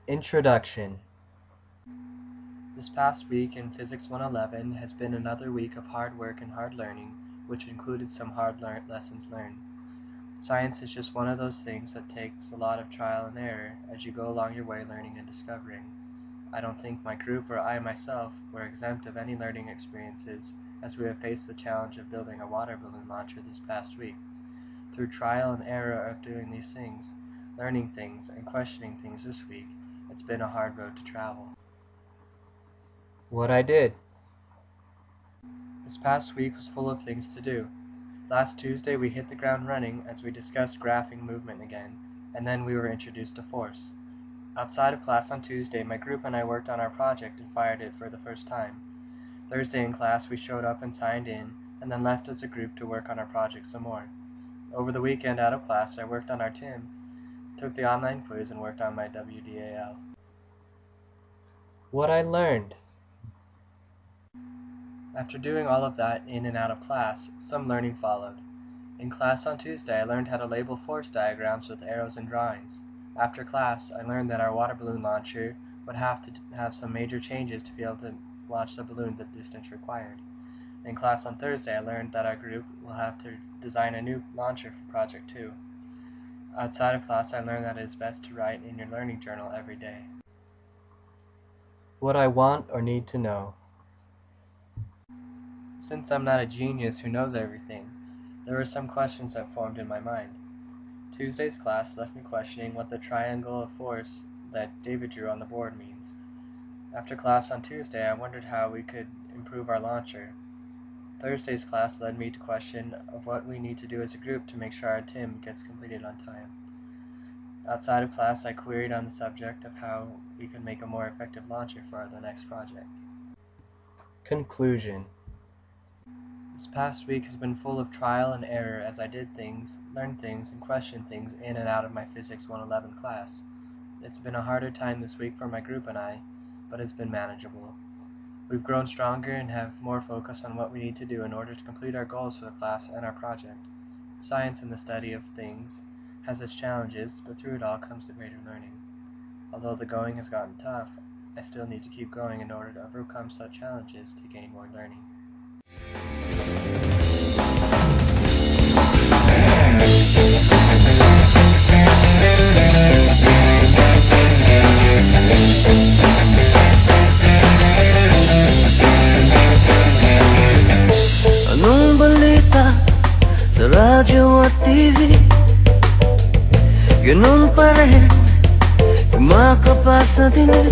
Introduction. This past week in Physics 111 has been another week of hard work and hard learning, which included some hard lessons learned. Science is just one of those things that takes a lot of trial and error as you go along your way learning and discovering. I don't think my group or I myself were exempt of any learning experiences as we have faced the challenge of building a water balloon launcher this past week. Through trial and error of doing these things, learning things, and questioning things this week, it's been a hard road to travel. What I did. This past week was full of things to do. Last Tuesday we hit the ground running as we discussed graphing movement again, and then we were introduced to force. Outside of class on Tuesday, my group and I worked on our project and fired it for the first time. Thursday in class we showed up and signed in, and then left as a group to work on our project some more. Over the weekend out of class I worked on our TIM, took the online quiz, and worked on my Wdal. What I learned. After doing all of that in and out of class, some learning followed. In class on Tuesday I learned how to label force diagrams with arrows and drawings. After class I learned that our water balloon launcher would have to have some major changes to be able to launch the balloon the distance required. In class on Thursday I learned that our group will have to design a new launcher for Project 2. Outside of class I learned that it is best to write in your learning journal every day. What I want or need to know. Since I'm not a genius who knows everything, there were some questions that formed in my mind. Tuesday's class left me questioning what the triangle of force that David drew on the board means. After class on Tuesday I wondered how we could improve our launcher. Thursday's class led me to question of what we need to do as a group to make sure our TIM gets completed on time. Outside of class I queried on the subject of how we could make a more effective launcher for the next project. Conclusion. This past week has been full of trial and error as I did things, learned things, and questioned things in and out of my Physics 111 class. It's been a harder time this week for my group and I, but it's been manageable. We've grown stronger and have more focus on what we need to do in order to complete our goals for the class and our project. Science and the study of things has its challenges, but through it all comes the greater learning. Although the going has gotten tough, I still need to keep going in order to overcome such challenges to gain more learning. Anong balita sa radyo at TV? Ganun pa rin, kumakapa sa dilim.